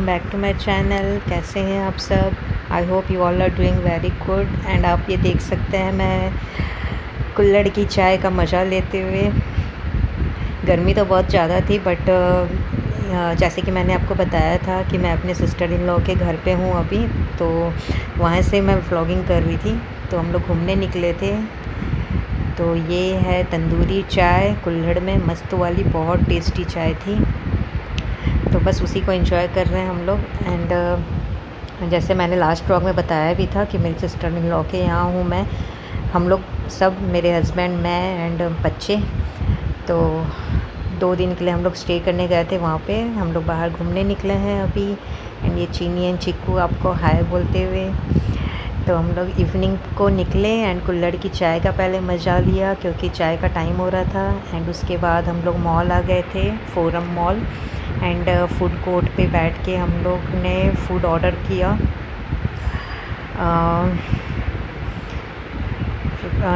Back to my channel. कैसे हैं आप सब? I hope you all are doing very good. And आप ये देख सकते हैं मैं कुल्हड़ की चाय का मज़ा लेते हुए। गर्मी तो बहुत ज़्यादा थी बट जैसे कि मैंने आपको बताया था कि मैं अपने सिस्टर इन लॉ के घर पे हूँ अभी, तो वहाँ से मैं व्लॉगिंग कर रही थी। तो हम लोग घूमने निकले थे। तो ये है तंदूरी चाय कुल्हड़ में, मस्त वाली, बहुत टेस्टी चाय थी। तो बस उसी को एंजॉय कर रहे हैं हम लोग। एंड जैसे मैंने लास्ट व्लॉग में बताया भी था कि मेरी सिस्टर इन लॉ के यहाँ हूँ मैं। हम लोग सब, मेरे हस्बैंड, मैं एंड बच्चे, तो 2 दिन के लिए हम लोग स्टे करने गए थे वहाँ पे। हम लोग बाहर घूमने निकले हैं अभी। एंड ये चीनी एंड चिक्कू आपको हाय बोलते हुए। तो हम लोग इवनिंग को निकले एंड कुल्हड़ की चाय का पहले मज़ा लिया क्योंकि चाय का टाइम हो रहा था। एंड उसके बाद हम लोग मॉल आ गए थे, forum mall. And food court पे बैठ के हम लोग ने फूड ऑर्डर किया।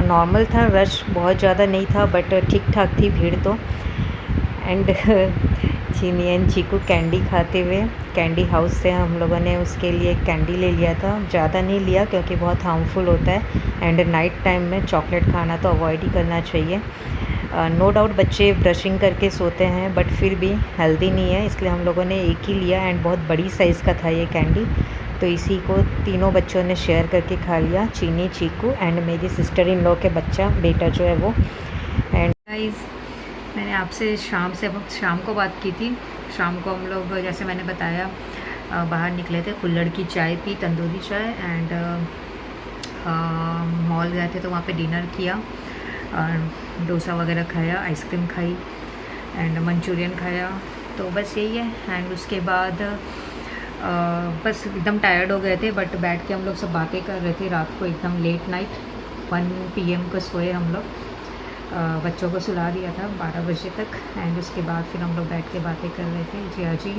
नॉर्मल था, रश बहुत ज़्यादा नहीं था बट ठीक ठाक थी भीड़ तो। एंड चीनी एंड चीकू कैंडी खाते हुए, कैंडी हाउस से हम लोगों ने उसके लिए कैंडी ले लिया था। ज़्यादा नहीं लिया क्योंकि बहुत हार्मफुल होता है। एंड नाइट टाइम में चॉकलेट खाना तो अवॉइड ही करना चाहिए। नो डाउट बच्चे ब्रशिंग करके सोते हैं बट फिर भी हेल्दी नहीं है, इसलिए हम लोगों ने एक ही लिया। एंड बहुत बड़ी साइज़ का था ये कैंडी, तो इसी को तीनों बच्चों ने शेयर करके खा लिया, चीनी, चीकू एंड मेरी सिस्टर इन लॉ के बेटा जो है वो। एंड गाइस, मैंने आपसे शाम को बात की थी। शाम को हम लोग, जैसे मैंने बताया, बाहर निकले थे, कुल्हड़ की चाय पी, तंदूरी चाय। एंड मॉल गए थे तो वहाँ पे डिनर किया, डोसा वगैरह खाया, आइसक्रीम खाई एंड मंचूरियन खाया। तो बस यही है। एंड उसके बाद बस एकदम टायर्ड हो गए थे बट बैठ के हम लोग सब बातें कर रहे थे। रात को एकदम लेट नाइट 1 PM को सोए हम लोग। बच्चों को सुला दिया था 12 बजे तक। एंड उसके बाद फिर हम लोग बैठ के बातें कर रहे थे, जिया जी,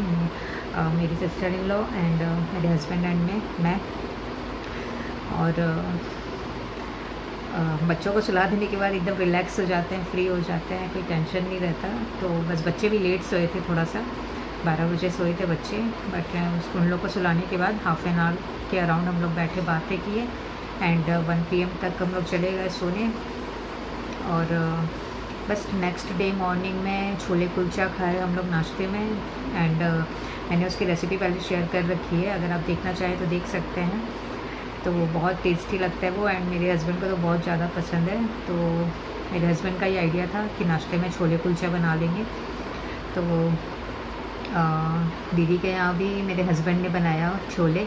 मेरी सिस्टर इन लॉ एंड मेरे हस्बैंड एंड मैं। और बच्चों को सुला देने के बाद एकदम रिलैक्स हो जाते हैं, फ्री हो जाते हैं, कोई टेंशन नहीं रहता। तो बस बच्चे भी लेट सोए थे, थोड़ा सा 12 बजे सोए थे बच्चे। बट उन लोग को सुलाने के बाद हाफ एन आवर के अराउंड हम लोग बैठे बातें किए। एंड 1 PM तक हम लोग चले गए सोने। और बस नेक्स्ट डे मॉर्निंग में छोले कुलचा खाए हम लोग नाश्ते में। एंड मैंने उसकी रेसिपी पहले शेयर कर रखी है, अगर आप देखना चाहें तो देख सकते हैं। तो वो बहुत टेस्टी लगता है वो, एंड मेरे हस्बैंड को तो बहुत ज़्यादा पसंद है। तो मेरे हस्बैंड का ये आइडिया था कि नाश्ते में छोले कुलचा बना लेंगे। तो दीदी के यहाँ भी मेरे हस्बैंड ने बनाया छोले।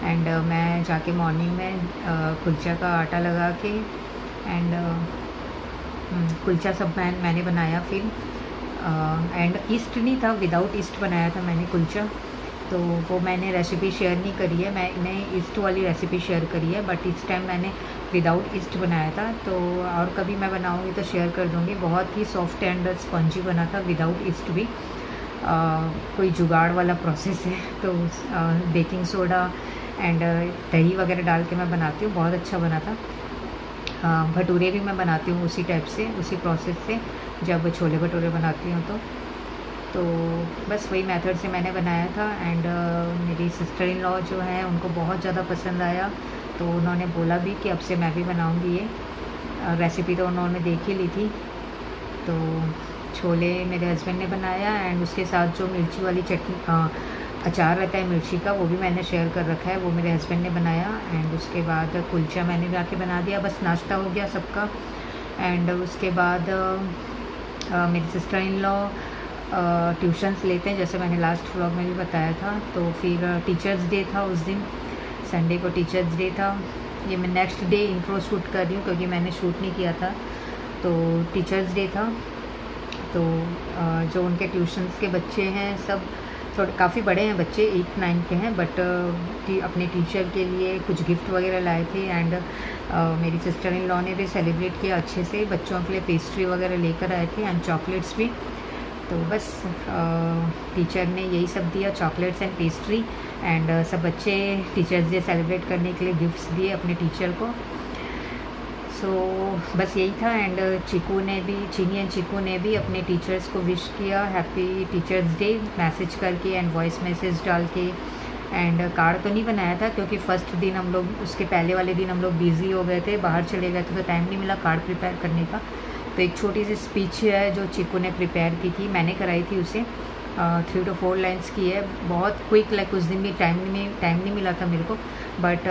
एंड मैं जाके मॉर्निंग में कुलचा का आटा लगा के एंड कुलचा सब मैंने बनाया फिर। एंड ईस्ट नहीं था, विदाउट ईस्ट बनाया था मैंने कुलचा। तो वो मैंने रेसिपी शेयर नहीं करी है, मैंने ईस्ट वाली रेसिपी शेयर करी है बट इस टाइम मैंने विदाउट ईस्ट बनाया था। तो और कभी मैं बनाऊँगी तो शेयर कर दूँगी। बहुत ही सॉफ्ट एंड स्पंजी बना था विदाउट ईस्ट भी। कोई जुगाड़ वाला प्रोसेस है। तो बेकिंग सोडा एंड दही वगैरह डाल के मैं बनाती हूँ, बहुत अच्छा बना था। भटूरे भी मैं बनाती हूँ उसी टाइप से, उसी प्रोसेस से, जब छोले भटूरे बनाती हूँ तो बस वही मेथड से मैंने बनाया था। एंड मेरी सिस्टर इन लॉ जो है उनको बहुत ज़्यादा पसंद आया, तो उन्होंने बोला भी कि अब से मैं भी बनाऊँगी ये। रेसिपी तो उन्होंने देख ही ली थी। तो छोले मेरे हस्बैंड ने बनाया एंड उसके साथ जो मिर्ची वाली चटनी, अचार रहता है मिर्ची का, वो भी मैंने शेयर कर रखा है, वो मेरे हस्बैंड ने बनाया। एंड उसके बाद कुलचा मैंने जाके बना दिया, बस नाश्ता हो गया सबका। एंड उसके बाद मेरी सिस्टर इन लॉ ट्यूशन्स लेते हैं, जैसे मैंने लास्ट व्लॉग में भी बताया था। तो फिर टीचर्स डे था उस दिन, संडे को टीचर्स डे था। ये मैं नेक्स्ट डे इंट्रो शूट कर रही हूँ क्योंकि मैंने शूट नहीं किया था। तो टीचर्स डे था, तो जो उनके ट्यूशन्स के बच्चे हैं सब थोड़े काफ़ी बड़े हैं बच्चे, 8-9 के हैं, बट अपने टीचर के लिए कुछ गिफ्ट वगैरह लाए थे। एंड मेरी सिस्टर इन लॉ ने भी सेलिब्रेट किया अच्छे से, बच्चों के लिए पेस्ट्री वगैरह लेकर आए थे एंड चॉकलेट्स भी। तो बस टीचर ने यही सब दिया, चॉकलेट्स एंड पेस्ट्री। एंड सब बच्चे टीचर्स डे सेलिब्रेट करने के लिए गिफ्ट्स दिए अपने टीचर को। सो बस यही था। एंड चीनी एंड चिकू ने भी अपने टीचर्स को विश किया हैप्पी टीचर्स डे मैसेज करके एंड वॉइस मैसेज डाल के। एंड कार्ड तो नहीं बनाया था क्योंकि फ़र्स्ट दिन हम लोग, उसके पहले वाले दिन हम लोग बिज़ी हो गए थे, बाहर चले गए थे, तो टाइम नहीं मिला कार्ड प्रिपेयर करने का। तो एक छोटी सी स्पीच है जो चिकू ने प्रिपेयर की थी, मैंने कराई थी उसे। 3 to 4 लाइन्स की है, बहुत क्विक, लाइक उस दिन भी टाइम नहीं मिला था मेरे को, बट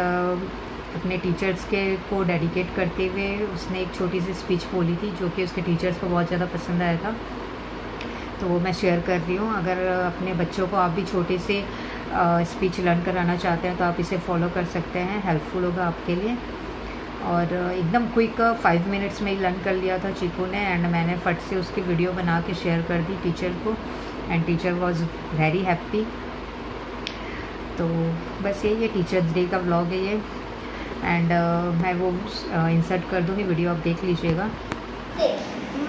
अपने टीचर्स के को डेडिकेट करते हुए उसने एक छोटी सी स्पीच बोली थी जो कि उसके टीचर्स को बहुत ज़्यादा पसंद आया था। तो वो मैं शेयर कर रही हूँ। अगर अपने बच्चों को आप भी छोटे से स्पीच लर्न कराना चाहते हैं तो आप इसे फॉलो कर सकते हैं, हेल्पफुल होगा आपके लिए। और एकदम क्विक 5 मिनट्स में ही लर्न कर लिया था चीकू ने। एंड मैंने फट से उसकी वीडियो बना के शेयर कर दी टीचर को and teacher was very happy. तो बस यही है, टीचर्स डे का व्लॉग है ये। एंड मैं वो इंसर्ट कर दूँगी, वीडियो आप देख लीजिएगा।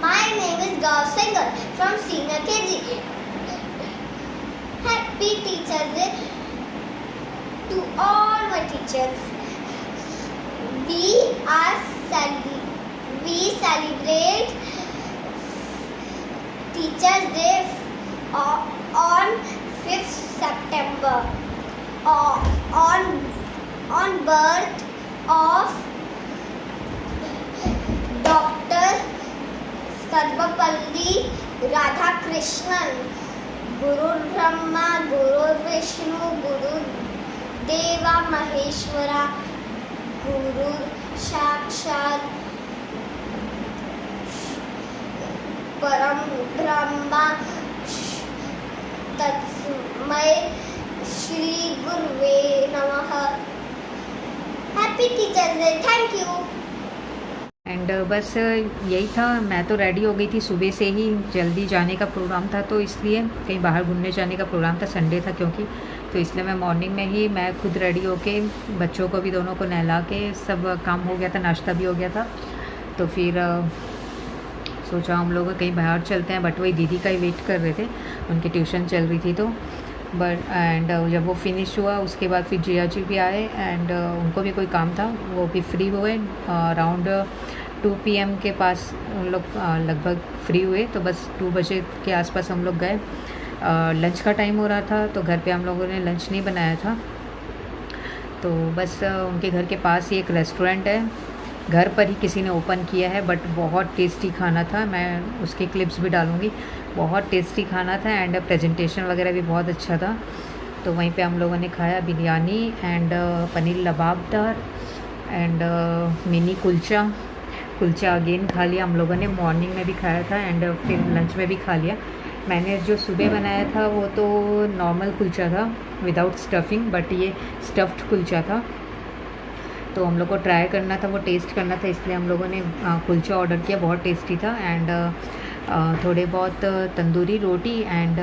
My name is Gaurav Sehgal from Senior KG. Happy Teachers Day to all my teachers. We celebrate Teachers Day on 5th September on birth of Dr. Sarvepalli Radhakrishnan, गुरु ब्रह्मा गुरु विष्णु गुरु देवा महेश्वरा, गुरु साक्षात परम ब्रह्मा तस्मै श्री गुरुवे नमः। Happy teachers day, thank you. And बस यही था। मैं तो रेडी हो गई थी सुबह से ही, जल्दी जाने का प्रोग्राम था, तो इसलिए कहीं बाहर घूमने जाने का प्रोग्राम था, संडे था क्योंकि, तो इसलिए मैं मॉर्निंग में ही मैं खुद रेडी होके बच्चों को भी दोनों को नहला के सब काम हो गया था, नाश्ता भी हो गया था। तो फिर सोचा हम लोग कहीं बाहर चलते हैं, बट वही दीदी का ही वेट कर रहे थे, उनकी ट्यूशन चल रही थी। तो बट एंड जब वो फिनिश हुआ उसके बाद फिर जिया जी भी आए एंड उनको भी कोई काम था, वो भी फ्री हुए। अराउंड 2 PM के पास हम लोग लगभग फ्री हुए। तो बस 2 बजे के आसपास हम लोग गए। लंच का टाइम हो रहा था तो घर पे हम लोगों ने लंच नहीं बनाया था। तो बस उनके घर के पास ही एक रेस्टोरेंट है, घर पर ही किसी ने ओपन किया है, बट बहुत टेस्टी खाना था। मैं उसकी क्लिप्स भी डालूँगी। बहुत टेस्टी खाना था एंड प्रेजेंटेशन वगैरह भी बहुत अच्छा था। तो वहीं पे हम लोगों ने खाया biryani and paneer lababdar and mini kulcha again खा लिया हम लोगों ने। मॉर्निंग में भी खाया था एंड फिर लंच में भी खा लिया। मैंने जो सुबह बनाया था वो तो नॉर्मल कुलचा था विदाउट स्टफिंग, बट ये स्टफ्ड कुलचा था। तो हम लोग को ट्राई करना था, वो टेस्ट करना था, इसलिए हम लोगों ने कुलचा ऑर्डर किया। बहुत टेस्टी था एंड थोड़े बहुत तंदूरी रोटी एंड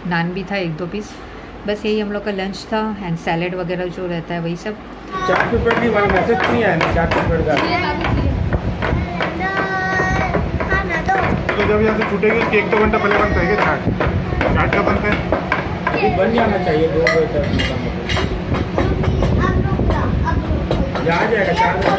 नान भी था 1-2 पीस। बस यही हम लोग का लंच था एंड सैलेड वगैरह जो रहता है वही सब। चार्ट पेपर की वाला मैसेज नहीं आया ना, चार्ट पेपर का। तो जब यहाँ से छूटेगी उसके 1-2 घंटा पहले बनता है क्या चार्ट का बनता है? बन जाना चाहिए 2 बजे तक। आ जाएगा 4 बजे।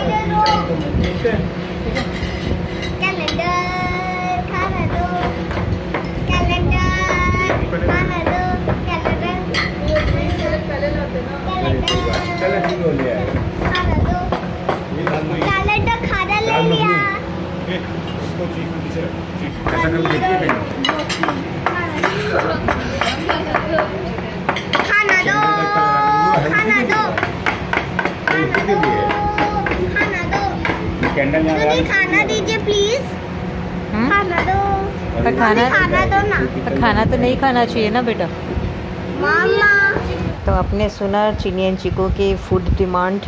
चलो ठीक हो लिया है। खाना ले लिया। उसको ऐसा कर देखिए खाना दो खाना दो खाना दीजिए प्लीज। खाना दो पर खाना दो ना। पर खाना तो नहीं खाना चाहिए ना बेटा। मामा तो आपने सुना चीनी एंड चिकू की फूड डिमांड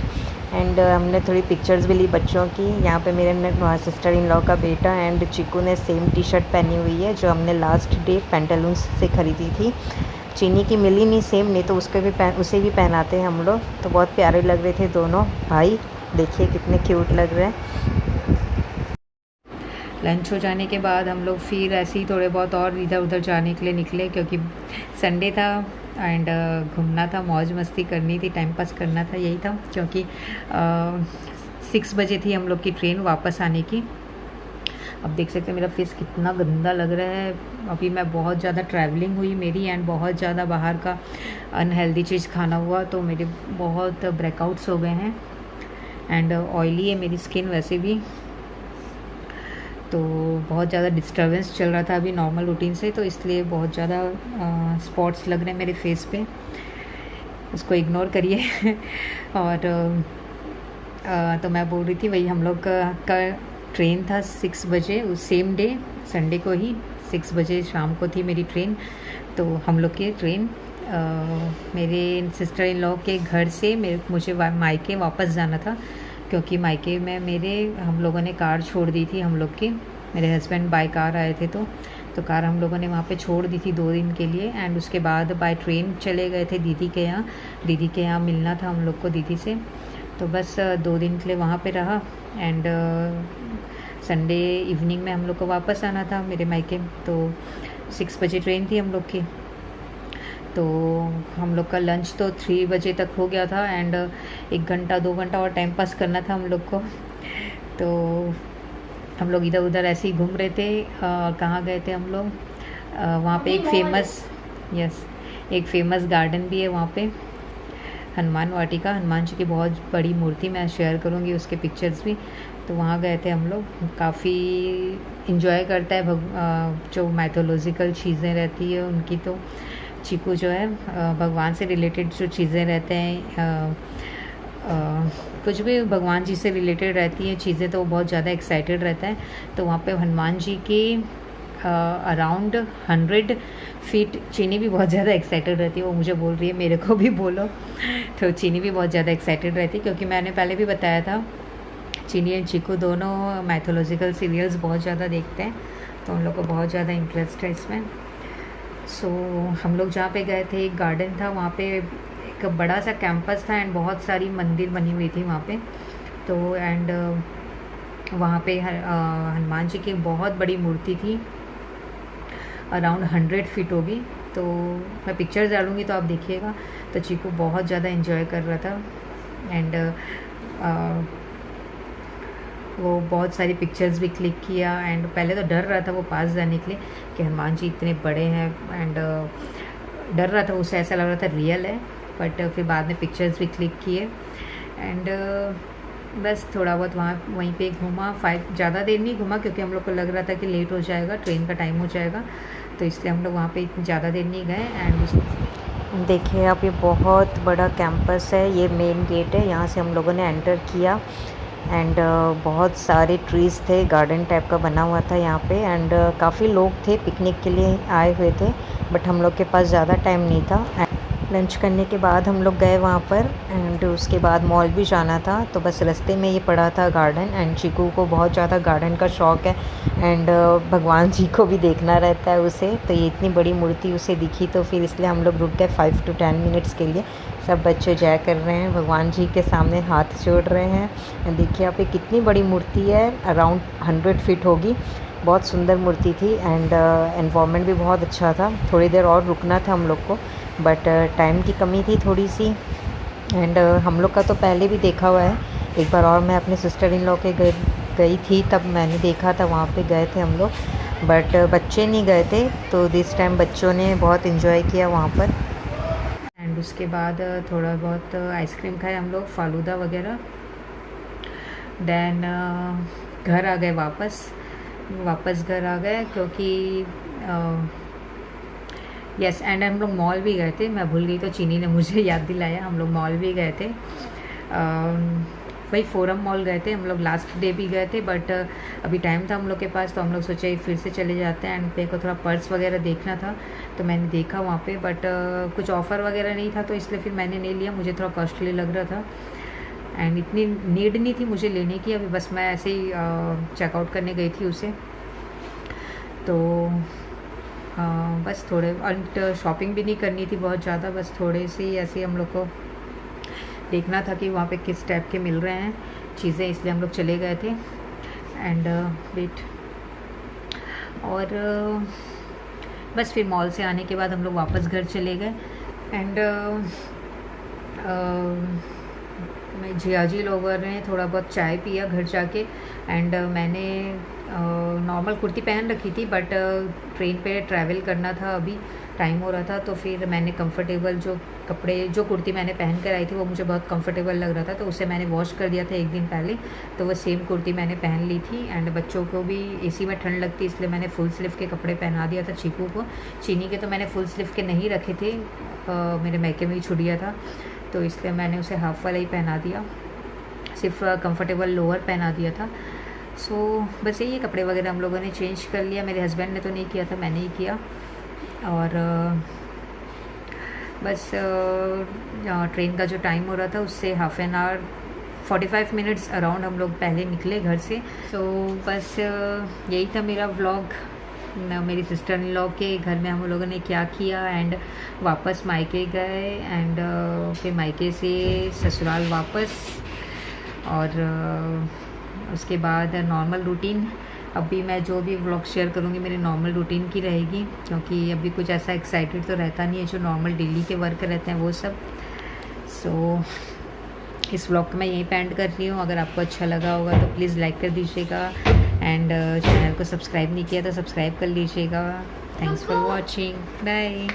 एंड हमने थोड़ी पिक्चर्स भी ली बच्चों की। यहाँ पे मेरे सिस्टर इन लॉ का बेटा एंड चिकू ने सेम टी शर्ट पहनी हुई है जो हमने लास्ट डे पेंटालून्स से ख़रीदी थी। चीनी की मिली नहीं सेम, नहीं तो उसे भी पहनाते हैं हम लोग। तो बहुत प्यारे लग रहे थे दोनों भाई, देखिए कितने क्यूट लग रहे हैं। लंच हो जाने के बाद हम लोग फिर ऐसे ही थोड़े बहुत और इधर उधर जाने के लिए निकले क्योंकि संडे था एंड 6 बजे थी हम लोग की ट्रेन वापस आने की। अब देख सकते हैं मेरा फेस कितना गंदा लग रहा है। अभी मैं बहुत ज़्यादा ट्रैवलिंग हुई मेरी एंड बहुत ज़्यादा बाहर का अनहेल्दी चीज़ खाना हुआ, तो मेरे बहुत ब्रेकआउट्स हो गए हैं एंड ऑयली है मेरी स्किन वैसे भी, तो बहुत ज़्यादा डिस्टर्बेंस चल रहा था अभी नॉर्मल रूटीन से, तो इसलिए बहुत ज़्यादा स्पॉट्स लग रहे हैं मेरे फेस पे, उसको इग्नोर करिए। और तो मैं बोल रही थी वही हम लोग का ट्रेन था 6 बजे उस सेम डे संडे को ही 6 बजे शाम को थी मेरी ट्रेन। तो हम लोग की ट्रेन मेरे सिस्टर इन लॉ के घर से मुझे मायके वापस जाना था, क्योंकि मायके में हम लोगों ने कार छोड़ दी थी हम लोग की, मेरे हस्बैंड बाय कार आए थे तो कार हम लोगों ने वहाँ पे छोड़ दी थी 2 दिन के लिए एंड उसके बाद बाय ट्रेन चले गए थे दीदी के यहाँ मिलना था हम लोग को दीदी से। तो बस 2 दिन के लिए वहाँ पे रहा एंड संडे इवनिंग में हम लोग को वापस आना था मेरे मायके। तो 6 बजे ट्रेन थी हम लोग की, तो हम लोग का लंच तो 3 बजे तक हो गया था एंड 1 घंटा 2 घंटा और टाइम पास करना था हम लोग को। तो हम लोग इधर उधर ऐसे ही घूम रहे थे। कहाँ गए थे हम लोग, वहाँ पे एक फेमस गार्डन भी है वहाँ पे, हनुमान वाटिका, हनुमान जी की बहुत बड़ी मूर्ति, मैं शेयर करूँगी उसके पिक्चर्स भी। तो वहाँ गए थे हम लोग, काफ़ी इन्जॉय करता है जो मैथोलॉजिकल चीज़ें रहती है उनकी। तो चीकू जो है भगवान से रिलेटेड जो चीज़ें रहते हैं, कुछ भी भगवान जी से रिलेटेड रहती हैं चीज़ें, तो वो बहुत ज़्यादा एक्साइटेड रहता है। तो वहाँ पे हनुमान जी के अराउंड 100 फीट चीनी भी बहुत ज़्यादा एक्साइटेड रहती है, वो मुझे बोल रही है मेरे को भी बोलो। तो चीनी भी बहुत ज़्यादा एक्साइटेड रहती है, क्योंकि मैंने पहले भी बताया था चीनी एंड चीकू दोनों मैथोलॉजिकल सीरियल्स बहुत ज़्यादा देखते हैं, तो उन लोग को बहुत ज़्यादा इंटरेस्ट है इसमें। सो हम लोग जहाँ पे गए थे एक गार्डन था, वहाँ पे एक बड़ा सा कैंपस था एंड बहुत सारी मंदिर बनी हुई थी वहाँ पे। तो एंड वहाँ पे हनुमान जी की बहुत बड़ी मूर्ति थी, अराउंड 100 फीट होगी। तो मैं पिक्चर्स डालूँगी तो आप देखिएगा। तो चीकू बहुत ज़्यादा एंजॉय कर रहा था एंड वो बहुत सारी पिक्चर्स भी क्लिक किया एंड पहले तो डर रहा था वो पास जाने के लिए कि हनुमान जी इतने बड़े हैं एंड डर रहा था, उसे ऐसा लग रहा था रियल है, बट फिर बाद में पिक्चर्स भी क्लिक किए एंड बस थोड़ा बहुत वहीं पे घूमा। ज़्यादा देर नहीं घूमा क्योंकि हम लोग को लग रहा था कि लेट हो जाएगा, ट्रेन का टाइम हो जाएगा, तो इसलिए हम लोग वहाँ पे इतनी ज़्यादा देर नहीं गए। एंड देखिए आप, ये बहुत बड़ा कैंपस है, ये मेन गेट है, यहाँ से हम लोगों ने एंटर किया एंड बहुत सारे ट्रीज़ थे, गार्डन टाइप का बना हुआ था यहाँ पे एंड काफ़ी लोग थे पिकनिक के लिए आए हुए थे, बट हम लोग के पास ज़्यादा टाइम नहीं था। लंच करने के बाद हम लोग गए वहाँ पर एंड उसके बाद मॉल भी जाना था, तो बस रास्ते में ये पड़ा था गार्डन एंड चीकू को बहुत ज़्यादा गार्डन का शौक़ है एंड भगवान जी को भी देखना रहता है उसे, तो ये इतनी बड़ी मूर्ति उसे दिखी तो फिर इसलिए हम लोग रुक गए 5 to 10 मिनट्स के लिए। सब बच्चे जय कर रहे हैं, भगवान जी के सामने हाथ जोड़ रहे हैं। देखिए यहाँ पे कितनी बड़ी मूर्ति है, अराउंड 100 फीट होगी, बहुत सुंदर मूर्ति थी एंड एनवायरनमेंट भी बहुत अच्छा था। थोड़ी देर और रुकना था हम लोग को, बट टाइम की कमी थी थोड़ी सी एंड हम लोग का तो पहले भी देखा हुआ है, एक बार और मैं अपने सिस्टर इन लॉ के गई थी तब मैंने देखा था, वहाँ पे गए थे हम लोग, बट बच्चे नहीं गए थे, तो दिस टाइम बच्चों ने बहुत इन्जॉय किया वहाँ पर। एंड उसके बाद थोड़ा बहुत आइसक्रीम खाए हम लोग, फालूदा वगैरह, देन घर आ गए वापस घर आ गए क्योंकि यस एंड हम लोग मॉल भी गए थे, मैं भूल गई तो चीनी ने मुझे याद दिलाया, हम लोग मॉल भी गए थे, वही फोरम मॉल गए थे हम लोग, लास्ट डे भी गए थे, बट अभी टाइम था हम लोग के पास तो हम लोग सोचे फिर से चले जाते हैं एंड मेरे को थोड़ा पर्स वगैरह देखना था, तो मैंने देखा वहाँ पे, बट कुछ ऑफ़र वगैरह नहीं था तो इसलिए फिर मैंने नहीं लिया, मुझे थोड़ा कॉस्टली लग रहा था एंड इतनी नीड नहीं थी मुझे लेने की, अभी बस मैं ऐसे ही चेकआउट करने गई थी उसे, तो बस थोड़े और शॉपिंग भी नहीं करनी थी बहुत ज़्यादा, बस थोड़े से ऐसे हम लोग को देखना था कि वहाँ पे किस टाइप के मिल रहे हैं चीज़ें, इसलिए हम लोग चले गए थे एंड वेट और बस फिर मॉल से आने के बाद हम लोग वापस घर चले गए एंड मैं जियाजी लोगों ने थोड़ा बहुत चाय पिया घर जाके। एंड मैंने नॉर्मल कुर्ती पहन रखी थी, बट ट्रेन पे ट्रैवल करना था, अभी टाइम हो रहा था, तो फिर मैंने कंफर्टेबल जो कुर्ती मैंने पहन कर आई थी वो मुझे बहुत कंफर्टेबल लग रहा था, तो उसे मैंने वॉश कर दिया था एक दिन पहले। तो वो सेम कुर्ती मैंने पहन ली थी। एंड बच्चों को भी एसी में ठंड लगती, इसलिए मैंने फुल स्लीव के कपड़े पहना दिया था चीकू को। चीनी के तो मैंने फुल स्लीव के नहीं रखे थे, मेरे मैके में ही छुड़िया था, तो इसलिए मैंने उसे हाफ़ वाला ही पहना दिया, सिर्फ कंफर्टेबल लोअर पहना दिया था। सो बस यही कपड़े वगैरह हम लोगों ने चेंज कर लिया। मेरे हस्बैंड ने तो नहीं किया था, मैंने ही किया। और बस ट्रेन का जो टाइम हो रहा था उससे half an hour 45 minutes around हम लोग पहले निकले घर से। सो बस यही था मेरा व्लॉग, मेरी सिस्टर इन लॉ के घर में हम लोगों ने क्या किया। एंड वापस मायके गए, एंड फिर मायके से ससुराल वापस, और उसके बाद नॉर्मल रूटीन। अभी मैं जो भी व्लॉग शेयर करूँगी मेरी नॉर्मल रूटीन की रहेगी, क्योंकि अभी कुछ ऐसा एक्साइटेड तो रहता नहीं है, जो नॉर्मल डेली के वर्क रहते हैं वो सब। सो इस व्लॉग को मैं यहीं पे एंड कर रही हूँ। अगर आपको अच्छा लगा होगा तो प्लीज़ लाइक कर दीजिएगा, एंड चैनल को सब्सक्राइब नहीं किया तो सब्सक्राइब कर लीजिएगा। Thanks for watching, bye.